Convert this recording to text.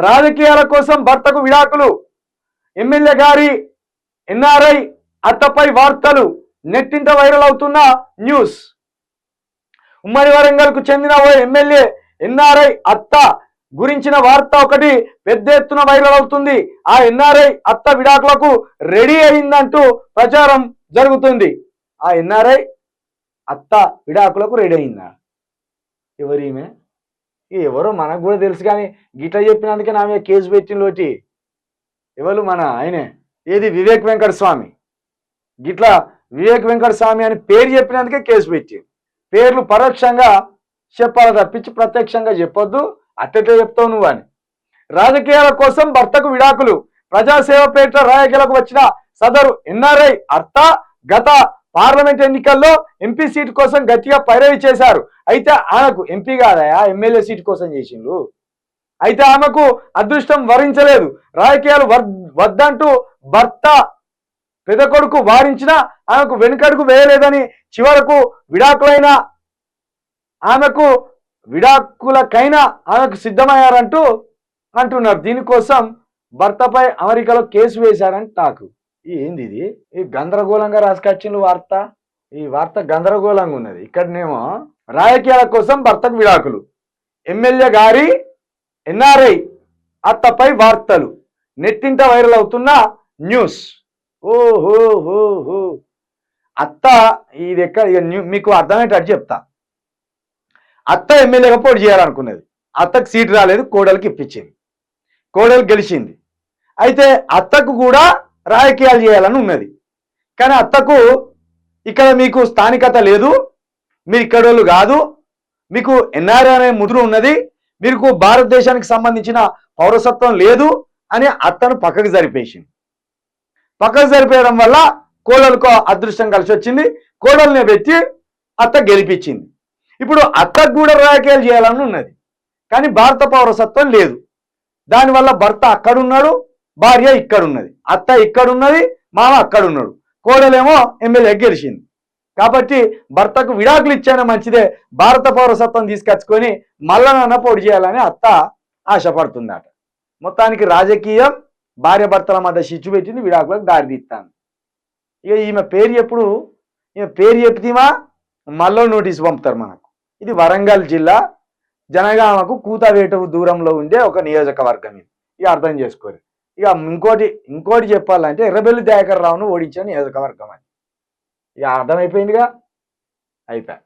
రాజకీయాల కోసం భర్తకు విడాకులు. ఎమ్మెల్యే గారి ఎన్ఆర్ఐ అత్తపై వార్తలు నెట్టింట వైరల్ అవుతున్న న్యూస్. ఉమ్మడి వరంగల్కు చెందిన ఓ ఎమ్మెల్యే ఎన్ఆర్ఐ అత్త గురించిన వార్త ఒకటి పెద్ద ఎత్తున వైరల్ అవుతుంది. ఆ ఎన్ఆర్ఐ అత్త విడాకులకు రెడీ అయిందంటూ ప్రచారం జరుగుతుంది. ఆ ఎన్ఆర్ఐ అత్త విడాకులకు రెడీ అయిందా? ఎవరీమె? ఎవరో మనకు కూడా తెలుసు, కానీ గిట్ల చెప్పినందుకే నా మీద కేసు పెట్టినోటి. ఎవరు? మన ఆయనే, ఏది వివేక్ వెంకట స్వామి. గిట్లా వివేక్ వెంకట స్వామి అని పేరు చెప్పినందుకే కేసు పెట్టి. పేర్లు పరోక్షంగా చెప్పాలి తప్పించి ప్రత్యక్షంగా చెప్పొద్దు. అట్టెట్లా చెప్తావు నువ్వు అని. రాజకీయాల కోసం భర్తకు విడాకులు. ప్రజాసేవ పేరిట రాయకీయాలకు వచ్చిన సదరు ఎన్ఆర్ఐ అత్త గత పార్లమెంట్ ఎన్నికల్లో ఎంపీ సీటు కోసం గట్టిగా పైరవి చేశారు. అయితే ఆమెకు ఎంపీ కాదయా, ఎమ్మెల్యే సీటు కోసం చేసిండ్రు. అయితే ఆమెకు అదృష్టం వరించలేదు. రాజకీయాలు వద్దంటూ భర్త పెద్ద కొడుకు వారించిన ఆమెకు వెనుకడుగు వేయలేదని చివరకు విడాకులకైనా ఆమెకు సిద్ధమయ్యారంటూ అంటున్నారు. దీనికోసం భర్తపై అమెరికాలో కేసు వేశారని టాకు. ఏంది ఇది? ఈ గందరగోళంగా రాసుకొచ్చిన వార్త. ఈ వార్త గందరగోళంగా ఉన్నది. ఇక్కడనేమో రాజకీయాల కోసం భర్తకు విడాకులు, ఎమ్మెల్యే గారి ఎన్ఆర్ఐ అత్తపై వార్తలు, నెట్టింట వైరల్ అవుతున్న న్యూస్. ఓహో అత్త ఇది ఎక్కడ? మీకు అర్థమయ్యేటట్టు చెప్తా. అత్త ఎమ్మెల్యేగా పోటీ చేయాలనుకున్నది. అత్తకు సీటు రాలేదు, కోడలికి ఇప్పించింది. కోడలు గెలిచింది. అయితే అత్తకు కూడా రాజకీయాలు చేయాలని ఉన్నది. కానీ అత్తకు ఇక్కడ మీకు స్థానికత లేదు, మీరు ఇక్కడోళ్ళు కాదు, మీకు ఎన్ఆర్ఐ అనే ముద్ర ఉన్నది, మీకు భారతదేశానికి సంబంధించిన పౌరసత్వం లేదు అని అత్తను పక్కకు జరిపేసింది. పక్కకు జరిపేయడం వల్ల కోడలకు అదృష్టం కలిసి వచ్చింది. కోడల్ని పెట్టి అత్త గెలిపించింది. ఇప్పుడు అత్తకు కూడా రాజకీయాలు చేయాలని ఉన్నది, కానీ భారత పౌరసత్వం లేదు. దానివల్ల భర్త అక్కడున్నాడు, భార్య ఇక్కడున్నది, అత్త ఇక్కడున్నది, మామ అక్కడున్నాడు, కోడలేమో ఎమ్మెల్యే గెలిచింది. కాబట్టి భర్తకు విడాకులు ఇచ్చానే మంచిదే, భారత పౌరసత్వం తీసుకొచ్చుకొని మల్లనన్న పోటీ చేయాలని అత్త ఆశపడుతుందట. మొత్తానికి రాజకీయం భార్య భర్తల మధ్య చిచ్చు పెట్టింది, విడాకులకు దారి తీస్తాను. ఇక ఈమె పేరు చెప్తేమా మళ్ళీ నోటీసు పంపుతారు మనకు. ఇది వరంగల్ జిల్లా జనగామకు కూతవేట దూరంలో ఉండే ఒక నియోజకవర్గం. ఇది ఇక అర్థం చేసుకోరు. ఇక ఇంకోటి చెప్పాలంటే ఎర్రబెల్లి దయాకర్ రావును ఓడించిన నియోజకవర్గం అని ఇక అర్థమైపోయిందిగా. అయిపోయి